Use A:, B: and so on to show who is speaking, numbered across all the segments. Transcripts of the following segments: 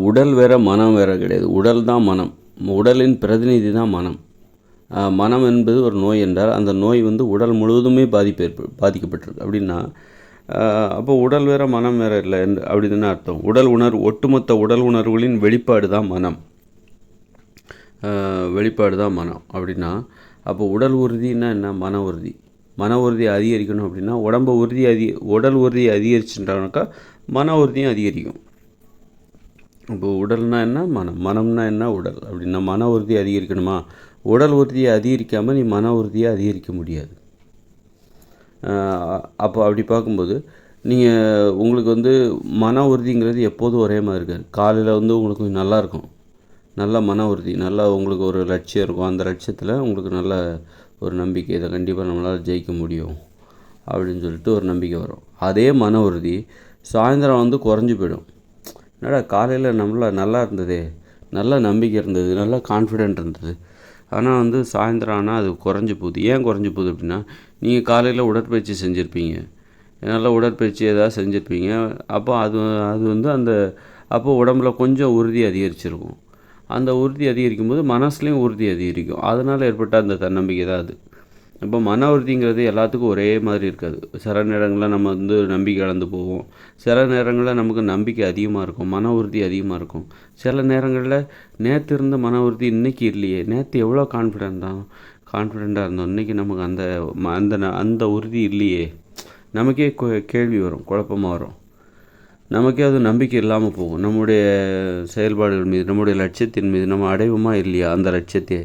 A: உடல் வேறு மனம் வேறு கிடையாது. உடல் தான் மனம். உடலின் பிரதிநிதி தான் மனம். மனம் என்பது ஒரு நோய் என்றால் அந்த நோய் வந்து உடல் முழுவதுமே பாதிக்கப்பட்டிருக்கு அப்படின்னா, அப்போ உடல் வேறு மனம் வேறு இல்லை அப்படி தானே அர்த்தம். ஒட்டுமொத்த உடல் உணர்வுகளின் வெளிப்பாடு தான் மனம். அப்படின்னா அப்போ உடல் உறுதினா என்ன? மன உறுதி அதிகரிக்கணும் அப்படின்னா உடல் உறுதி அதிகரிச்சுட்டானாக்கா மன உறுதியும் அதிகரிக்கும். இப்போ உடல்னா என்ன? மனம்னா என்ன? உடல். அப்படின்னா மன உறுதி அதிகரிக்கணுமா? உடல் உறுதியை அதிகரிக்காமல் நீ மன உறுதியை அதிகரிக்க முடியாது. அப்போ அப்படி பார்க்கும்போது உங்களுக்கு வந்து மன உறுதிங்கிறது எப்போதும் ஒரே மாதிரி இருக்காது. காலையில் வந்து உங்களுக்கு கொஞ்சம் நல்லாயிருக்கும், நல்ல மன உறுதி, நல்லா உங்களுக்கு ஒரு லட்சியம் இருக்கும். அந்த லட்சியத்தில் உங்களுக்கு நல்ல ஒரு நம்பிக்கை, இதை கண்டிப்பாக நம்மளால் ஜெயிக்க முடியும் அப்படின்னு சொல்லிட்டு ஒரு நம்பிக்கை வரும். அதே மன உறுதி சாயந்தரம் வந்து குறைஞ்சி போயிடும். என்னடா காலையில் நல்லா இருந்ததே, நல்ல நம்பிக்கை இருந்தது, நல்ல கான்ஃபிடென்ட் இருந்தது, ஆனால் வந்து சாயந்தரம் ஆனால் அது குறைஞ்சி போகுது. ஏன் குறைஞ்சி போகுது அப்படின்னா, நீங்கள் காலையில் உடற்பயிற்சி செஞ்சுருப்பீங்க, நல்லா உடற்பயிற்சி ஏதாவது செஞ்சுருப்பீங்க. அப்போ அது வந்து அப்போ உடம்புல கொஞ்சம் உறுதி அதிகரிச்சிருக்கும். அந்த உறுதி அதிகரிக்கும் போது மனசுலேயும் உறுதி அதிகரிக்கும். அதனால் ஏற்பட்ட அந்த தன்னம்பிக்கை தான் அது. இப்போ மன உறுதிங்கிறது எல்லாத்துக்கும் ஒரே மாதிரி இருக்காது. சில நேரங்களில் நம்ம வந்து நம்பிக்கை இழந்து போவோம், சில நேரங்களில் நமக்கு நம்பிக்கை அதிகமாக இருக்கும், மன உறுதி அதிகமாக இருக்கும். சில நேரங்களில் நேற்று இருந்த மன உறுதி இன்றைக்கி இல்லையே, நேற்று எவ்வளோ கான்ஃபிடெண்ட்டாக இருந்தோம், இன்றைக்கி நமக்கு அந்த உறுதி இல்லையே, நமக்கே கேள்வி வரும், குழப்பமாக வரும். நமக்கே அது நம்பிக்கை இல்லாமல் போகும். நம்முடைய செயல்பாடுகள் மீது, நம்முடைய லட்சியத்தின் மீது நம்ம அடைவோமா இல்லையா, அந்த லட்சியத்தை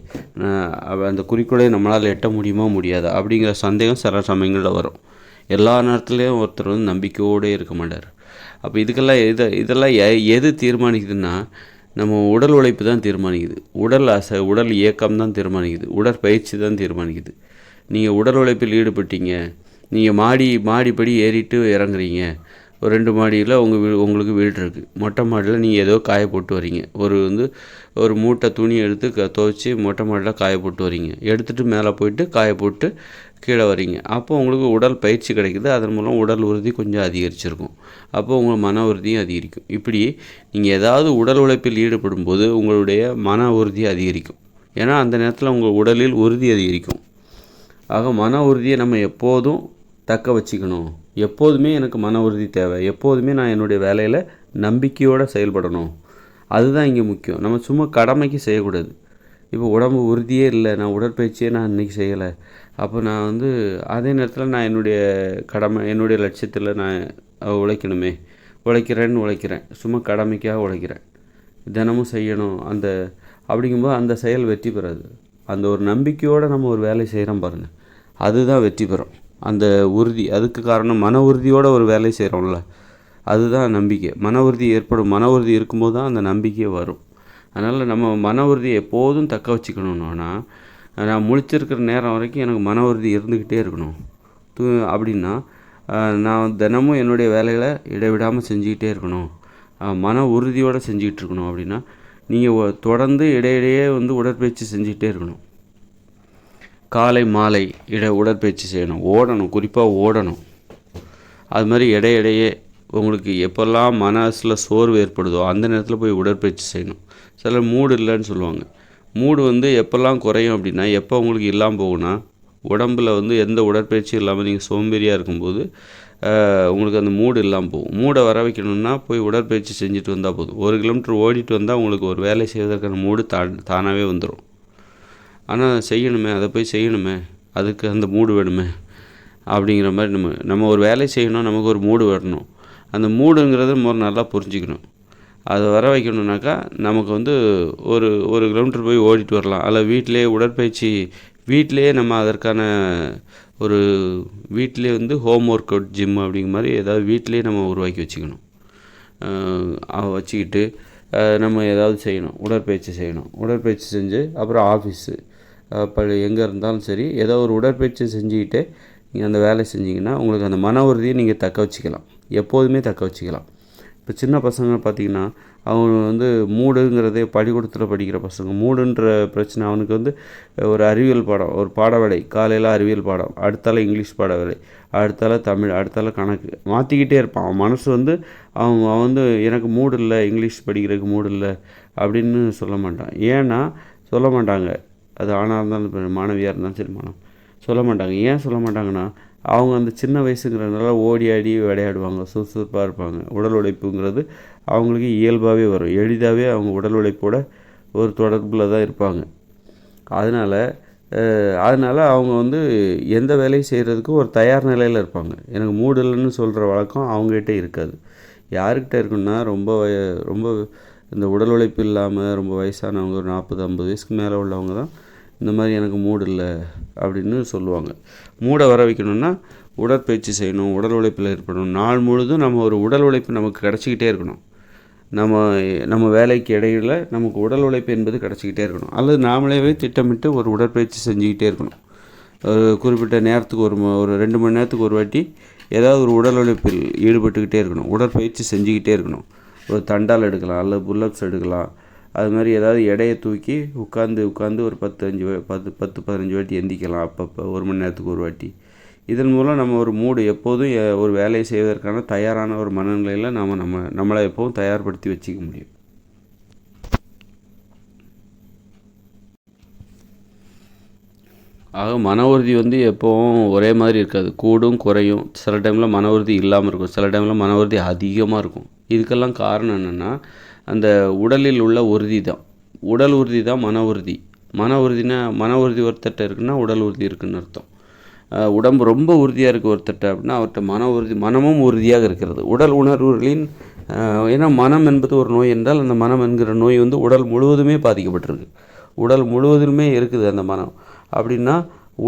A: அந்த குறிக்கோளை நம்மளால் எட்ட முடியுமா முடியாதா அப்படிங்கிற சந்தேகம் சில சமயங்களில் வரும். எல்லா நேரத்துலேயும் ஒருத்தர் வந்து நம்பிக்கையோடு இருக்க மாட்டார். அப்போ இதெல்லாம் எது தீர்மானிக்குதுன்னா, நம்ம உடல் உழைப்பு தான் தீர்மானிக்குது, உடல் இயக்கம் தான் தீர்மானிக்குது, உடற்பயிற்சி தான் தீர்மானிக்குது. நீங்கள் உடல் உழைப்பில் ஈடுபட்டீங்க, நீங்கள் மாடிப்படி ஏறிட்டு இறங்குறீங்க, ஒரு 2 மாடியில் உங்களுக்கு வீடு இருக்குது, மொட்டை மாடியில் நீங்கள் ஏதோ காய போட்டு வரீங்க, ஒரு மூட்டை துணி எடுத்து துவைச்சி மொட்டை மாடியில் காய போட்டு வரீங்க, எடுத்துகிட்டு மேலே போயிட்டு காய போட்டு கீழே வரீங்க. அப்போ உங்களுக்கு உடல் பயிற்சி கிடைக்குது, அதன் மூலம் உடல் உறுதி கொஞ்சம் அதிகரிச்சிருக்கும். அப்போ உங்கள் மன உறுதியும் அதிகரிக்கும். இப்படி நீங்கள் ஏதாவது உடல் உழைப்பில் ஈடுபடும் போது உங்களுடைய மன உறுதி அதிகரிக்கும். ஏன்னா அந்த நேரத்தில் உங்கள் உடலில் உறுதி அதிகரிக்கும். ஆக மன உறுதியை நம்ம எப்போதும் தக்க வச்சுக்கணும். எப்போதுமே எனக்கு மன உறுதி தேவை, எப்போதுமே நான் என்னுடைய வேலையில் நம்பிக்கையோடு செயல்படணும். அதுதான் இங்கே முக்கியம். நம்ம சும்மா கடமைக்கு செய்யக்கூடாது. இப்போ உடம்பு உறுதியே இல்லை, நான் உடற்பயிற்சியே நான் இன்றைக்கி செய்யலை, அப்போ நான் வந்து அதே நேரத்தில் நான் என்னுடைய லட்சியத்தில் நான் உழைக்கிறேன், சும்மா கடமைக்காக உழைக்கிறேன், தினமும் செய்யணும் அப்படிங்கும்போது அந்த செயல் வெற்றி பெறாது. அந்த ஒரு நம்பிக்கையோடு நம்ம ஒரு வேலை செய்கிறோம் பாருங்கள், அதுதான் வெற்றி பெறும். அந்த உறுதி, அதுக்கு காரணம் மன உறுதியோடு ஒரு வேலை செய்கிறோம்ல, அதுதான் நம்பிக்கை. மன உறுதி இருக்கும்போது தான் அந்த நம்பிக்கை வரும். அதனால் நம்ம மன உறுதியை எப்போதும் தக்க வச்சுக்கணுன்னா, நான் முழிச்சிருக்கிற நேரம் வரைக்கும் எனக்கு மன உறுதி இருந்துக்கிட்டே இருக்கணும். அப்படின்னா நான் தினமும் என்னுடைய வேலைகளை இடைவிடாமல் செஞ்சுக்கிட்டே இருக்கணும், மன உறுதியோடு செஞ்சுக்கிட்டு இருக்கணும். அப்படின்னா நீங்கள் தொடர்ந்து இடையிடையே வந்து உடற்பயிற்சி செஞ்சுக்கிட்டே இருக்கணும். காலை மாலை உடற்பயிற்சி செய்யணும், ஓடணும், குறிப்பாக ஓடணும். அது மாதிரி இடையிடையே உங்களுக்கு எப்போல்லாம் மனசில் சோர்வு ஏற்படுதோ அந்த நேரத்தில் போய் உடற்பயிற்சி செய்யணும். சிலர் மூடு இல்லைன்னு சொல்லுவாங்க. மூடு வந்து எப்போல்லாம் குறையும் அப்படின்னா, எப்போ உங்களுக்கு இல்லாமல் போகும்னா, உடம்பில் வந்து எந்த உடற்பயிற்சியும் இல்லாமல் நீங்கள் சோம்பேறியாக இருக்கும்போது உங்களுக்கு அந்த மூடு இல்லாமல் போகும். மூடை வர வைக்கணும்னா போய் உடற்பயிற்சி செஞ்சுட்டு வந்தால் போதும். 1 கிலோமீட்டர் ஓடிட்டு வந்தால் உங்களுக்கு ஒரு வேலை செய்வதற்கான மூடு தானாகவே வந்துடும். ஆனால் அதை போய் செய்யணுமே, அதுக்கு அந்த மூடு வேணுமே அப்படிங்கிற மாதிரி நம்ம ஒரு வேலை செய்யணும், நமக்கு ஒரு மூடு வரணும். அந்த மூடுங்கிறது நல்லா புரிஞ்சுக்கணும். அதை வர வைக்கணுன்னாக்கா நமக்கு வந்து ஒரு கிலோமீட்டர் போய் ஓடிட்டு வரலாம். அதில் வீட்டிலேயே நம்ம அதற்கான வீட்டிலே வந்து ஹோம் ஒர்க் அவுட் ஜிம் அப்படிங்கிற மாதிரி ஏதாவது வீட்டிலேயே நம்ம உருவாக்கி வச்சுக்கிட்டு நம்ம ஏதாவது செய்யணும், உடற்பயிற்சி செஞ்சு அப்புறம் ஆஃபீஸு எங்கே இருந்தாலும் சரி, ஏதோ ஒரு உடற்பயிற்சி செஞ்சுக்கிட்டே நீங்கள் அந்த வேலை செஞ்சிங்கன்னா உங்களுக்கு அந்த மன உறுதியை நீங்கள் எப்போதுமே தக்க வச்சுக்கலாம். இப்போ சின்ன பசங்க பார்த்திங்கன்னா அவங்க வந்து மூடுங்கிறதே பள்ளிக்கூடத்தில் படிக்கிற பசங்க மூடுன்ற பிரச்சனை அவனுக்கு வந்து ஒரு அறிவியல் பாடம் ஒரு பாடவேளை காலையில் அறிவியல் பாடம் அடுத்தால இங்கிலீஷ் பாடவேளை அடுத்தால தமிழ் அடுத்தால கணக்கு மாற்றிக்கிட்டே இருப்பான் அவன் மனசு வந்து அவன் வந்து எனக்கு மூடு இல்லை இங்கிலீஷ் படிக்கிறதுக்கு மூடு இல்லை அப்படின்னு சொல்ல மாட்டான். ஏன்னா சொல்ல மாட்டாங்க. அது ஆணாக இருந்தாலும் மாணவியாக இருந்தாலும் சரி சொல்ல மாட்டாங்க. ஏன் சொல்ல மாட்டாங்கன்னா அவங்க அந்த சின்ன வயசுங்கிறதுனால ஓடி ஆடி விளையாடுவாங்க, சுறுசுறுப்பாக இருப்பாங்க. உடல் உழைப்புங்கிறது அவங்களுக்கு இயல்பாகவே வரும். எளிதாகவே அவங்க உடல் உழைப்போட ஒரு தொடர்பில் தான் இருப்பாங்க. அதனால் அவங்க வந்து எந்த வேலையும் செய்கிறதுக்கு ஒரு தயார் நிலையில் இருப்பாங்க. எனக்கு மூடு இல்லைன்னு சொல்கிற வழக்கம் அவங்ககிட்ட இருக்காது. யாருக்கிட்ட இருக்குன்னா ரொம்ப இந்த உடல் உழைப்பு இல்லாமல் ரொம்ப வயசானவங்க ஒரு 40-50 வயசுக்கு மேலே உள்ளவங்க தான் இந்த மாதிரி எனக்கு மூடு இல்லை அப்படின்னு சொல்லுவாங்க. மூடை வர வைக்கணும்னா உடற்பயிற்சி செய்யணும், உடல் உழைப்பில் ஏற்படணும். நாள் முழுதும் நம்ம ஒரு உடல் உழைப்பு நமக்கு கிடச்சிக்கிட்டே இருக்கணும். நம்ம வேலைக்கு இடையில் நமக்கு உடல் உழைப்பு என்பது கிடச்சிக்கிட்டே இருக்கணும். அல்லது நாமளே திட்டமிட்டு ஒரு உடற்பயிற்சி செஞ்சுக்கிட்டே இருக்கணும். ஒரு குறிப்பிட்ட நேரத்துக்கு ஒரு 2 மணி நேரத்துக்கு ஒரு வாட்டி ஏதாவது ஒரு உடல் உழைப்பில் ஈடுபட்டுக்கிட்டே இருக்கணும். உடற்பயிற்சி செஞ்சுக்கிட்டே இருக்கணும். ஒரு தண்டால் எடுக்கலாம் அல்லது புல்லப்ஸ் எடுக்கலாம். அது மாதிரி ஏதாவது எடையை தூக்கி உட்காந்து ஒரு 10-15 வாட்டி எந்திக்கலாம். அப்பப்போ 1 மணி நேரத்துக்கு ஒரு வாட்டி. இதன் மூலம் நம்ம ஒரு மூடு எப்போதும் ஒரு வேலையை செய்வதற்கான தயாரான ஒரு மனநிலையில் நம்மளை எப்போதும் தயார்படுத்தி வச்சுக்க முடியும். ஆக மன உறுதி வந்து எப்போவும் ஒரே மாதிரி இருக்காது. கூடும் குறையும். சில டைமில் மன உறுதி இல்லாமல் இருக்கும், சில டைமில் மன உறுதி அதிகமாக இருக்கும். இதுக்கெல்லாம் காரணம் என்னென்னா அந்த உடலில் உள்ள உறுதி தான். உடல் உறுதி தான் மன உறுதி. மன உறுதி ஒருத்தட்ட இருக்குன்னா உடல் உறுதி இருக்குதுன்னு அர்த்தம். உடம்பு ரொம்ப உறுதியாக இருக்குது ஒருத்தட்ட அப்படின்னா அவர்கிட்ட மனமும் உறுதியாக இருக்கிறது. உடல் உணர்வுகளின் ஏன்னா மனம் என்பது ஒரு நோய் என்றால் அந்த மனம் என்கிற நோய் வந்து உடல் முழுவதுமே பாதிக்கப்பட்டிருக்கு. உடல் முழுவதுமே இருக்குது அந்த மனம். அப்படின்னா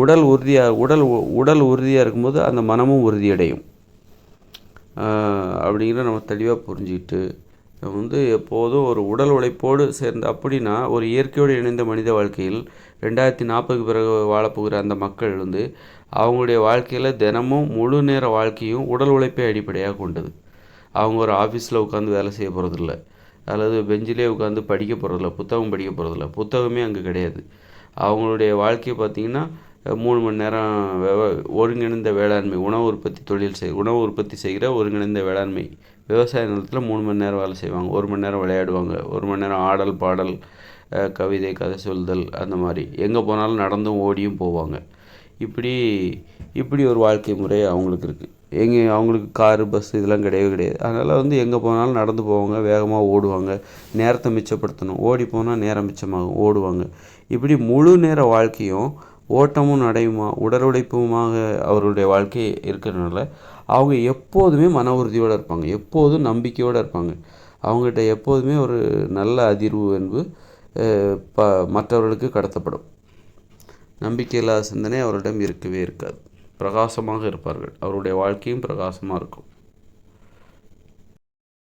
A: உடல் உறுதியாக இருக்கும்போது அந்த மனமும் உறுதியடையும். அப்படிங்கிற நம்ம தெளிவாக புரிஞ்சுக்கிட்டு வந்து எப்போதும் ஒரு உடல் உழைப்போடு சேர்ந்து அப்படின்னா ஒரு இயற்கையோடு இணைந்த மனித வாழ்க்கையில் 2040க்கு பிறகு வாழப்போகிற அந்த மக்கள் வந்து அவங்களுடைய வாழ்க்கையில் தினமும் முழு நேர வாழ்க்கையும் உடல் உழைப்பை அடிப்படையாக கொண்டது. அவங்க ஒரு ஆஃபீஸில் உட்காந்து வேலை செய்ய போகிறதில்ல, அல்லது பெஞ்சிலே உட்காந்து படிக்க போகிறதில்ல, புத்தகம் படிக்க போகிறதில்ல. புத்தகமே அங்கே கிடையாது. அவங்களுடைய வாழ்க்கையை பார்த்திங்கன்னா 3 மணி நேரம் ஒருங்கிணைந்த வேளாண்மை உணவு உற்பத்தி செய்கிற ஒருங்கிணைந்த வேளாண்மை விவசாய நிலத்தில் 3 மணி நேரம் வேலை செய்வாங்க, 1 மணி நேரம் விளையாடுவாங்க, 1 மணி நேரம் ஆடல் பாடல் கவிதை கதை சொல்தல் அந்த மாதிரி எங்கே போனாலும் நடந்தும் ஓடியும் போவாங்க. இப்படி ஒரு வாழ்க்கை முறை அவங்களுக்கு இருக்குது. அவங்களுக்கு காரு பஸ் இதெல்லாம் கிடையாது. அதனால் வந்து எங்கே போனாலும் நடந்து போவாங்க, வேகமாக ஓடுவாங்க, நேரத்தை மிச்சப்படுத்தணும், ஓடி போனால் நேரம் மிச்சமாகும், ஓடுவாங்க. இப்படி முழு நேர வாழ்க்கையும் ஓட்டமும் நடையுமா உடல் உழைப்புமாக அவர்களுடைய வாழ்க்கை இருக்கிறதுனால அவங்க எப்போதுமே மன உறுதியோடு இருப்பாங்க, எப்போதும் நம்பிக்கையோடு இருப்பாங்க. அவங்ககிட்ட எப்போதுமே ஒரு நல்ல அதிர்வு என்பது மற்றவர்களுக்கு கடத்தப்படும். நம்பிக்கையில்லாத சிந்தனை அவரிடம் இருக்கவே இருக்காது. பிரகாசமாக இருப்பார்கள். அவருடைய வாழ்க்கையும் பிரகாசமாக இருக்கும்.